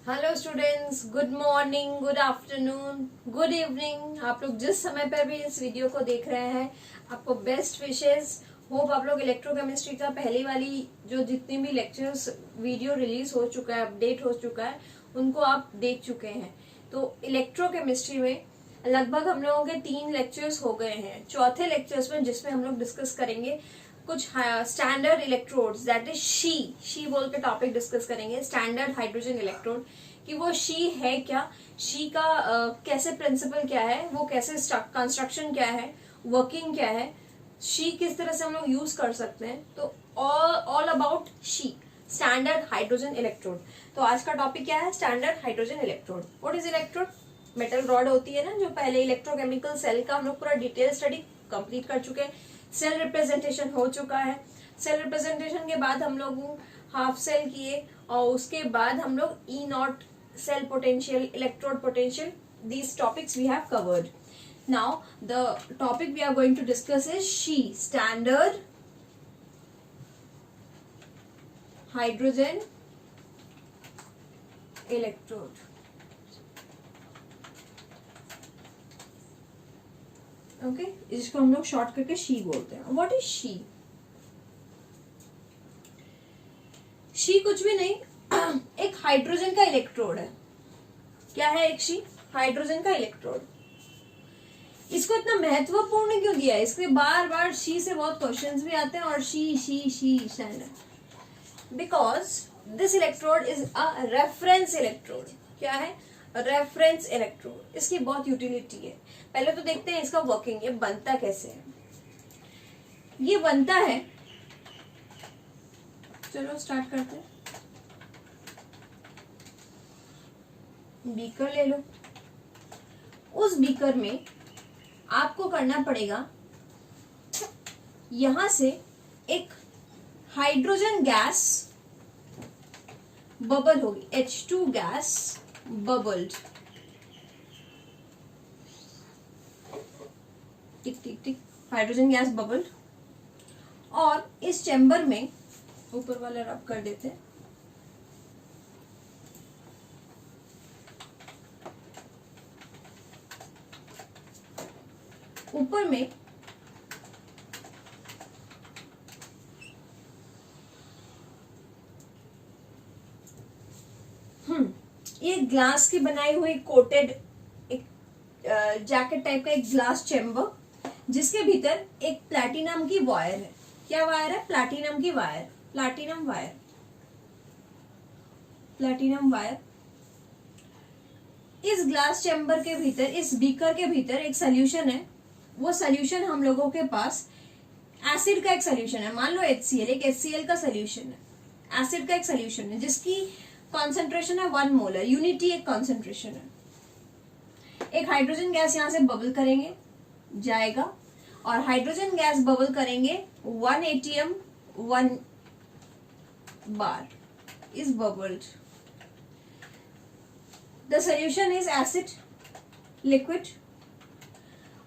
Hello students, good morning, good afternoon, good evening. आप लोग जिस समय पर भी इस वीडियो को देख रहे हैं, आपको बेस्ट विशेस। होप आप लोग इलेक्ट्रोकेमिस्ट्री का पहली वाली जो जितनी भी लेक्चर्स वीडियो रिलीज हो चुका है, अपडेट हो चुका है, उनको आप देख चुके हैं। तो इलेक्ट्रोकेमिस्ट्री में लगभग हम लोगों के 3 लेक्चर्स हो गए हैं। चौथे लेक्चर्स में जिसमें हम लोग डिस्कस करेंगे कुछ standard electrodes, that is she बोल के टॉपिक डिस्कस करेंगे। स्टैंडर्ड हाइड्रोजन इलेक्ट्रोड कि वो शी है क्या, शी का कैसे प्रिंसिपल क्या है, वो कैसे कंस्ट्रक्शन क्या है, वर्किंग क्या है, शी किस तरह से हम लोग यूज कर सकते हैं। तो all about she, standard hydrogen electrode. तो आज का टॉपिक क्या है? Standard hydrogen electrode. What is electrode? Metal rod होती है ना, जो पहले इलेक्ट्रोकेमिकल सेल का हम लोग पूरा डिटेल स्टडी कंप्लीट कर चुके हैं। सेल रिप्रेजेंटेशन हो चुका है। सेल रिप्रेजेंटेशन के बाद हम लोग हाफ सेल किए और उसके बाद हम लोग E naught cell potential, electrode potential, these topics we have covered. Now the topic we are going to discuss is She, standard hydrogen electrode. Okay, इसको हम लोग शॉर्ट करके शी बोलते हैं। What is she? शी कुछ भी नहीं, एक हाइड्रोजन का इलेक्ट्रोड है। क्या है एक शी? हाइड्रोजन का इलेक्ट्रोड। इसको इतना महत्वपूर्ण क्यों दिया है? इसके बार बार शी से बहुत क्वेश्चंस भी आते हैं और she standard, because this electrode is a reference electrode. क्या है? Reference electrode. इसकी बहुत यूटिलिटी है। पहले तो देखते हैं इसका वर्किंग, ये बनता कैसे है। ये बनता है, चलो स्टार्ट करते हैं। बीकर ले लो। उस बीकर में आपको करना पड़ेगा, यहां से एक हाइड्रोजन गैस बबल होगी, H2 गैस बबल्ड। टिक टिक टिक, हाइड्रोजन गैस बबल्ड। और इस चैम्बर में ऊपर वाला रब कर देते हैं। ऊपर में ये ग्लास की बनाई हुई कोटेड एक जैकेट टाइप का एक ग्लास चैम्बर, जिसके भीतर एक प्लैटिनम की वायर है। क्या वायर है? प्लैटिनम की wire, platinum wire, platinum wire. इस ग्लास चैम्बर के भीतर, इस बीकर के भीतर एक सोल्यूशन है। वो सोल्यूशन हम लोगों के पास एसिड का एक सोल्यूशन है। मान लो HCl, एक HCl का सोल्यूशन है, एसिड का एक सोल्यूशन है, जिसकी कॉन्सेंट्रेशन है 1 मोलर, यूनिटी एक कॉन्सेंट्रेशन है। एक हाइड्रोजन गैस यहां से बबल करेंगे, जाएगा, और हाइड्रोजन गैस बबल करेंगे 1 ATM 1 bar is bubbled. The solution is acid liquid.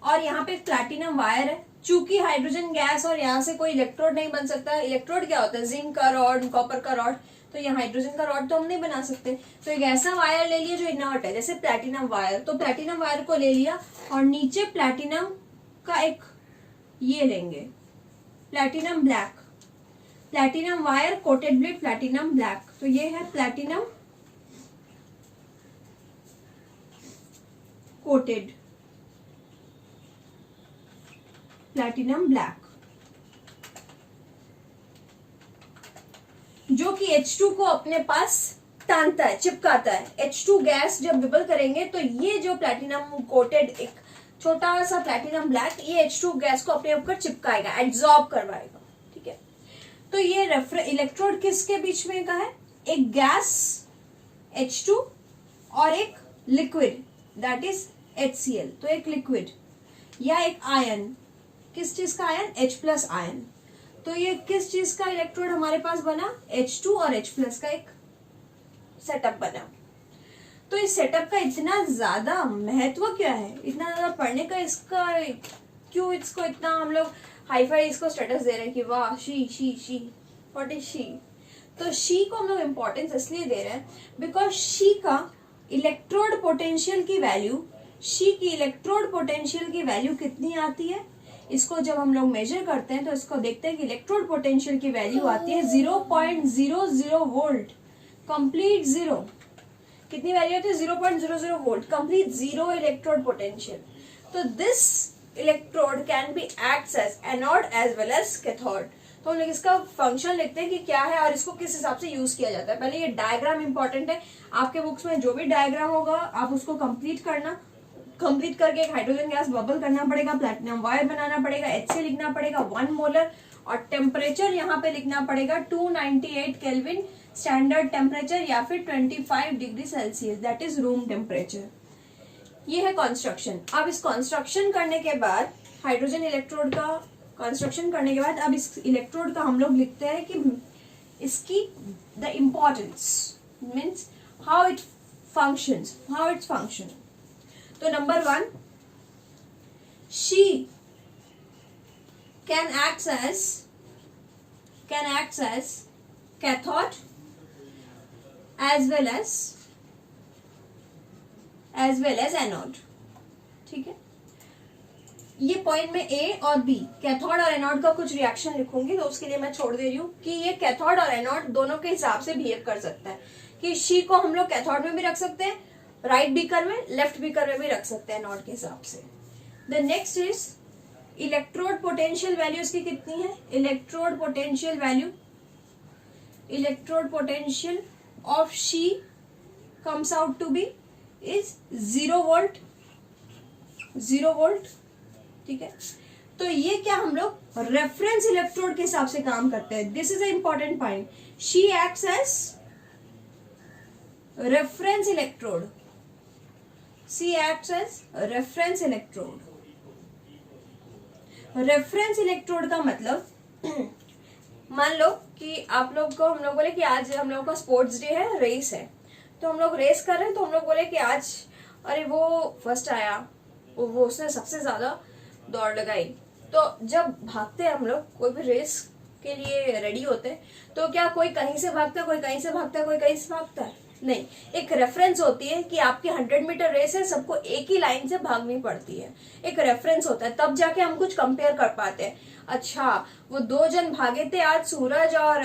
और यहाँ पे प्लैटिनम वायर है। चूंकि हाइड्रोजन गैस और यहाँ से कोई इलेक्ट्रोड नहीं बन सकता। इलेक्ट्रोड क्या होता है? जिंक का रॉड, कॉपर का रॉड। तो यहाँ हाइड्रोजन का रॉड तो हम नहीं बना सकते। तो एक ऐसा वायर ले लिया जो इनर्ट है, जैसे प्लैटिनम वायर। तो प्लैटिनम वायर को ले लिया और नीचे प्लैटिनम का एक ये लेंगे, platinum black, platinum wire coated with platinum black. तो ये है प्लैटिनम कोटेड प्लैटिनम ब्लैक, जो कि H2 को अपने पास टानता है, चिपकाता है। H2 गैस जब बबल करेंगे तो ये जो प्लैटिनम कोटेड एक छोटा सा प्लैटिनम ब्लैक, ये H2 गैस को अपने ऊपर चिपकाएगा, एब्जॉर्ब करवाएगा। ठीक है, तो ये इलेक्ट्रोड किसके बीच में का है? एक गैस H2 और एक लिक्विड, दैट इज HCl। तो एक लिक्विड या एक आयन, किस चीज का आयन? H+ ion. तो ये किस चीज का इलेक्ट्रोड हमारे पास बना? H2 और H+ का एक सेटअप बना। तो इस सेटअप का इतना ज्यादा महत्व क्या है? इतना ज्यादा पढ़ने का इसका क्यों? इसको इतना हम लोग हाई फाई इसको स्टेटस दे रहे हैं कि वाह she she she, what is she? तो शी को हम लोग इम्पोर्टेंस इसलिए दे रहे हैं बिकॉज शी का इलेक्ट्रोड पोटेंशियल की वैल्यू, शी की इलेक्ट्रोड पोटेंशियल की वैल्यू कितनी आती है, इसको जब हम लोग मेजर करते हैं तो इसको देखते हैं कि इलेक्ट्रोड पोटेंशियल की वैल्यू आती है 0.00 वोल्ट, कंप्लीट जीरो। कितनी वैल्यू आती है? 0.00 volt, complete zero electrode potential. तो this electrode can be acts as anode as well as cathode. तो हम लोग इसका फंक्शन लिखते हैं कि क्या है और इसको किस हिसाब से यूज किया जाता है। पहले ये डायग्राम इंपॉर्टेंट है, आपके बुक्स में जो भी डायग्राम होगा आप उसको कंप्लीट करना। कंप्लीट करके एक हाइड्रोजन गैस बबल करना पड़ेगा, प्लैटिनम वायर बनाना पड़ेगा, HCl लिखना पड़ेगा 1 मोलर, और टेम्परेचर यहाँ पे लिखना पड़ेगा 298 केल्विन स्टैंडर्ड टेम्परेचर या फिर 25 degree Celsius, that is room temperature. ये है कंस्ट्रक्शन। अब इस कंस्ट्रक्शन करने के बाद, हाइड्रोजन इलेक्ट्रोड का कंस्ट्रक्शन करने के बाद, अब इस इलेक्ट्रोड का हम लोग लिखते हैं कि इसकी the importance means how it functions, how it's function. तो number 1, she can act as cathode as well as anode. ठीक है, ये पॉइंट में ए और बी, कैथोड और एनोड का कुछ रिएक्शन लिखूंगी, तो उसके लिए मैं छोड़ दे रही हूँ कि ये कैथोड और एनोड दोनों के हिसाब से बिहेव कर सकता है। कि शी को हम लोग कैथोड में भी रख सकते हैं, राइट बीकर में, लेफ्ट बीकर में भी रख सकते हैं एनोड के हिसाब से। The next is electrode potential value इसकी कितनी है? Electrode potential of she comes out to be is 0 volt। ठीक है, तो ये क्या हम लोग रेफरेंस इलेक्ट्रोड के हिसाब से काम करते हैं। This is a important point. She acts as reference electrode, she acts as reference electrode. Reference electrode का मतलब मान लो कि आप लोग को, हम लोग बोले कि आज हम लोगों का स्पोर्ट्स डे है, रेस है, तो हम लोग रेस कर रहे हैं, तो हम लोग बोले कि आज अरे वो फर्स्ट आया, वो उसने सबसे ज्यादा दौड़ लगाई। तो जब भागते हैं हम लोग, कोई भी रेस के लिए रेडी होते हैं, तो क्या कोई कहीं से भागता है, कोई कहीं से भागता है, कोई कहीं से भागता है? नहीं, एक रेफरेंस होती है कि आपकी 100 मीटर रेस है, सबको एक ही लाइन से भागनी पड़ती है, एक रेफरेंस होता है, तब जाके हम कुछ कंपेयर कर पाते हैं। अच्छा, वो 2 जन भागे थे आज, सूरज और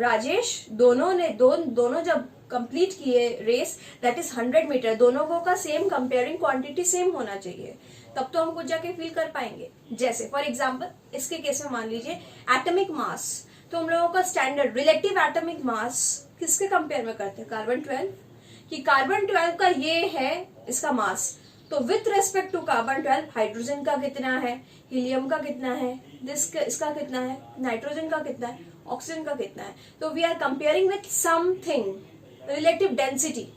राजेश, दोनों जब कंप्लीट किए रेस, दैट इज 100 मीटर, दोनों का सेम कंपेयरिंग क्वांटिटी सेम होना चाहिए, तब तो हम कुछ जाके फील कर पाएंगे। जैसे फॉर एग्जांपल इसके केस में मान लीजिए एटॉमिक मास, तो हम लोगों का स्टैंडर्ड रिलेटिव एटॉमिक मास किसके कंपेयर में करते हैं? कार्बन 12, कि कार्बन 12 का ये है इसका मास, तो with respect to carbon 12 hydrogen का कितना है, हीलियम का कितना है, इसका कितना है, नाइट्रोजन का कितना है, ऑक्सीजन का कितना है। तो we are comparing with something relative density,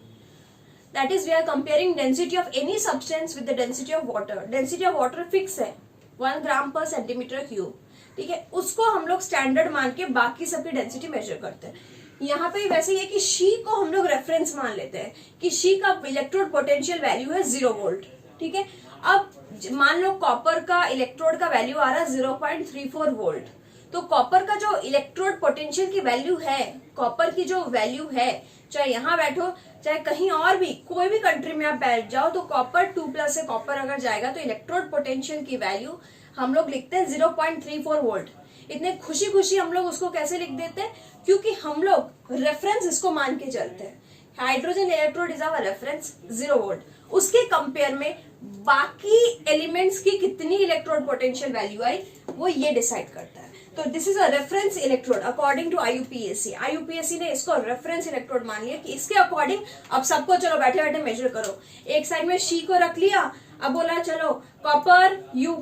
that is we are comparing density of any substance with the density of water। density of water fix है 1 ग्राम पर सेंटीमीटर क्यूब, ठीक है, उसको हम लोग स्टैंडर्ड मान के बाकी सबकी डेंसिटी मेजर करते हैं। यहाँ पे वैसे ये कि शी को हम लोग रेफरेंस मान लेते हैं कि शी का इलेक्ट्रोड पोटेंशियल वैल्यू है 0 वोल्ट। ठीक है, अब मान लो कॉपर का इलेक्ट्रोड का वैल्यू आ रहा है 0.34 वोल्ट, तो कॉपर का जो इलेक्ट्रोड पोटेंशियल की वैल्यू है, कॉपर की जो वैल्यू है, चाहे यहाँ बैठो चाहे कहीं और भी, कोई भी कंट्री में आप बैठ जाओ, तो कॉपर 2+ से कॉपर अगर जाएगा तो इलेक्ट्रोड पोटेंशियल की वैल्यू हम लोग लिखते हैं 0.34 वोल्ट। इतने खुशी खुशी हम लोग उसको कैसे लिख देते हैं? क्योंकि हम लोग रेफरेंस इसको मान के चलते हैं। Hydrogen electrode is our reference 0 volt, उसके कंपेयर में बाकी एलिमेंट्स की कितनी इलेक्ट्रोड पोटेंशियल वैल्यू आई वो ये डिसाइड करता है। तो this is a reference electrode according to IUPAC। IUPAC ने इसको रेफरेंस इलेक्ट्रोड मान लिया कि इसके अकॉर्डिंग अब सबको चलो बैठे बैठे मेजर करो। एक साइड में शी को रख लिया, अब बोला चलो कॉपर यू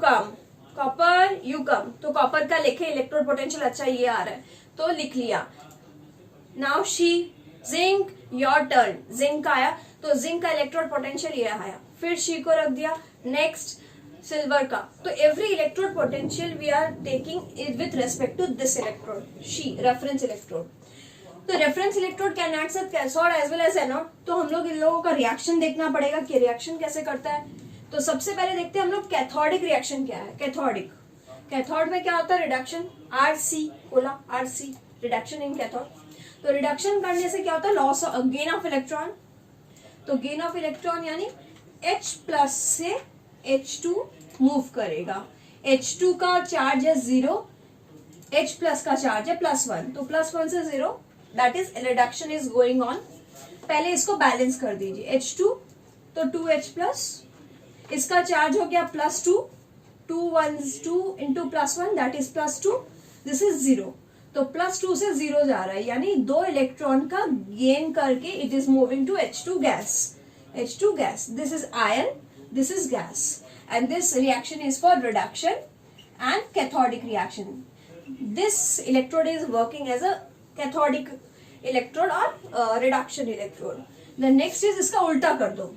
कम, तो कॉपर का लिखे इलेक्ट्रोड पोटेंशियल, अच्छा ये आ रहा है तो लिख लिया। Now she, zinc, your turn, zinc आया तो जिंक का इलेक्ट्रोड पोटेंशियल ये आया, फिर शी को रख दिया। नेक्स्ट सिल्वर का, तो every electrode potential we are taking with respect to this electrode, she reference electrode. तो reference electrode can act as cathode as well as anode. तो हम लोग इन लोगों का रिएक्शन देखना पड़ेगा कि रिएक्शन कैसे करता है। तो सबसे पहले देखते हैं हम लोग कैथोडिक रिएक्शन क्या है। कैथोड में क्या होता है? रिडक्शन, RC बोला, RC रिडक्शन इन कैथोड। तो रिडक्शन करने से क्या होता है, लॉस गेन ऑफ इलेक्ट्रॉन। तो गेन ऑफ इलेक्ट्रॉन यानी H प्लस से H2 मूव करेगा। H2 का चार्ज है 0, H प्लस का चार्ज है +1, तो +1 से 0, that is reduction is going on. पहले इसको बैलेंस कर दीजिए, H2 तो 2H प्लस, इसका चार्ज हो गया +2, 2 1s 2 into +1 that is +2, this is 0। तो +2 से 0 जा रहा है, यानी 2 इलेक्ट्रॉन का गेन करके it is moving to H2 gas. H2 gas, this is iron, this is gas, and this reaction is for reduction and cathodic reaction. This electrode is working as a cathodic electrode or reduction electrode. The next is इसका उल्टा कर दो।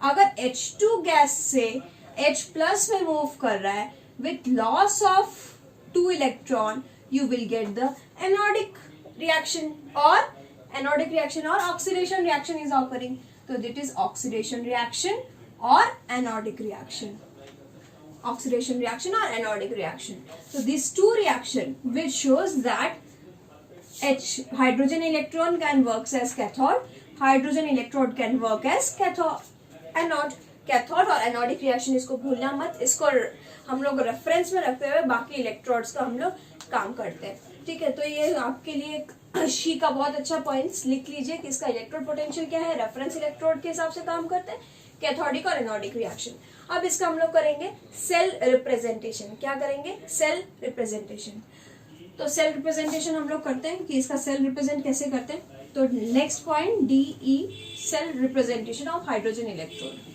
अगर H2 gas से H plus में move कर रहा है with loss of 2 electron, you will get the anodic reaction or oxidation reaction is occurring. So that is oxidation reaction or anodic reaction. Oxidation reaction or anodic reaction. So these two reaction which shows that hydrogen electron can work as cathode, hydrogen electrode can work as anode. Cathode और anodic reaction इसको भूलना मत, इसको हम लोग reference में रखते हुए बाकी इलेक्ट्रोड्स का हम लोग काम करते हैं, ठीक है। तो ये आपके लिए शी का बहुत अच्छा पॉइंट्स लिख लीजिए कि इसका इलेक्ट्रोड पोटेंशियल क्या है, रेफरेंस इलेक्ट्रोड के हिसाब से काम करते हैं, कैथोडिक और एनोडिक रिएक्शन। अब इसका हम लोग करेंगे सेल रिप्रेजेंटेशन। क्या करेंगे, सेल रिप्रेजेंटेशन। तो सेल रिप्रेजेंटेशन हम लोग करते हैं कि इसका सेल रिप्रेजेंट कैसे करते हैं। तो next point DE, cell representation of hydrogen electrode.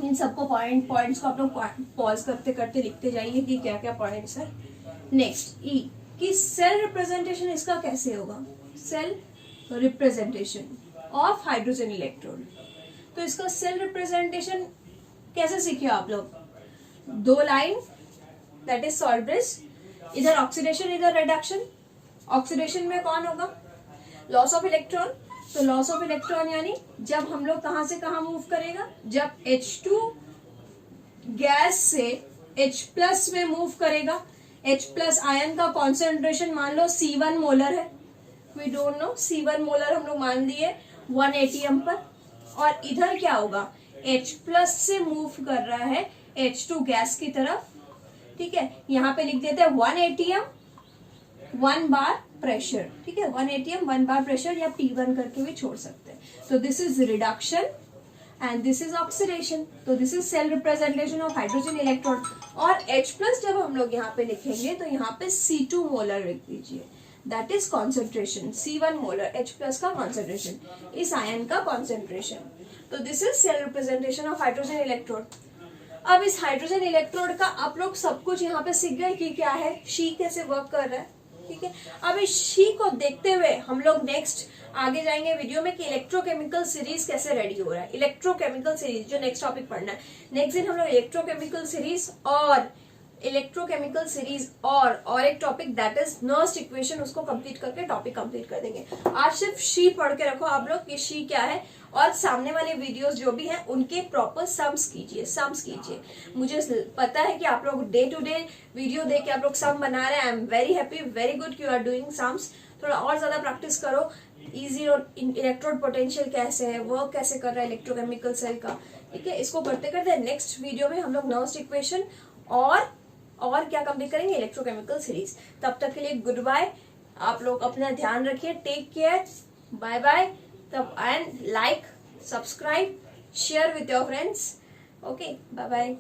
इन सबको पॉइंट्स को आप लोग पॉज करते करते लिखते जाइए कि क्या क्या पॉइंट्स है। नेक्स्ट E कि सेल रिप्रेजेंटेशन इसका कैसे होगा, cell representation of hydrogen electrode. तो इसका सेल रिप्रेजेंटेशन कैसे सीखे आप लोग, 2 line that is salt bridge, इधर ऑक्सीडेशन इधर रिडक्शन। ऑक्सीडेशन में कौन होगा, लॉस ऑफ इलेक्ट्रॉन। तो लॉस ऑफ इलेक्ट्रॉन यानी जब हम लोग कहां से कहां मूव करेगा, जब H2 गैस से H प्लस में मूव करेगा। H प्लस आयन का कॉन्सेंट्रेशन मान लो C1 मोलर है, we don't know, C1 molar हम लोग मान लिए 1 ATM पर। और इधर क्या होगा, H प्लस से मूव कर रहा है H2 गैस की तरफ, ठीक है। यहाँ पे लिख देते हैं 1 ATM 1 बार प्रेशर, ठीक है, 1 ATM 1 बार प्रेशर, या T1 करके भी छोड़ सकते हैं। तो this is reduction and this is oxidation. तो this is cell representation of hydrogen electrode. और H प्लस जब हम लोग यहाँ पे लिखेंगे तो यहाँ पे C2 मोलर लिख दीजिए, that is concentration. C1 molar H plus का कॉन्सेंट्रेशन, इस आयन का कॉन्सेंट्रेशन। तो this is cell representation of hydrogen electrode. अब इस हाइड्रोजन इलेक्ट्रोड का आप लोग सब कुछ यहाँ पे सीख गए कि क्या है, शी कैसे वर्क कर रहा है, ठीक है। अब इस शी को देखते हुए हम लोग नेक्स्ट आगे जाएंगे वीडियो में कि इलेक्ट्रोकेमिकल सीरीज कैसे रेडी हो रहा है। इलेक्ट्रोकेमिकल सीरीज जो नेक्स्ट टॉपिक पढ़ना है, नेक्स्ट दिन हम लोग इलेक्ट्रोकेमिकल सीरीज और एक topic that is Nernst equation, उसको कंप्लीट करके टॉपिक कंप्लीट कर देंगे। आज सिर्फ शी पढ़ के रखो आप लोग कि शी क्या है, और सामने वाले वीडियोस जो भी हैं उनके प्रॉपर सम्स कीजिए। मुझे पता है कि आप लोग डे टू डे वीडियो देख के आप लोग सम बना रहे हैं। I am very happy, very good कि यू आर डूइंग सम्स। थोड़ा और ज्यादा प्रैक्टिस करो। इजी और इलेक्ट्रोड पोटेंशियल कैसे है, वर्क कैसे कर रहा है इलेक्ट्रोकेमिकल सेल का, ठीक है। इसको करते करते नेक्स्ट वीडियो में हम लोग नर्स्ट इक्वेशन और क्या कंप्लीट करेंगे, इलेक्ट्रोकेमिकल सीरीज। तब तक के लिए गुड बाय, आप लोग अपना ध्यान रखिए, टेक केयर, बाय बाय। तब and like, subscribe, share with your friends, okay, bye bye.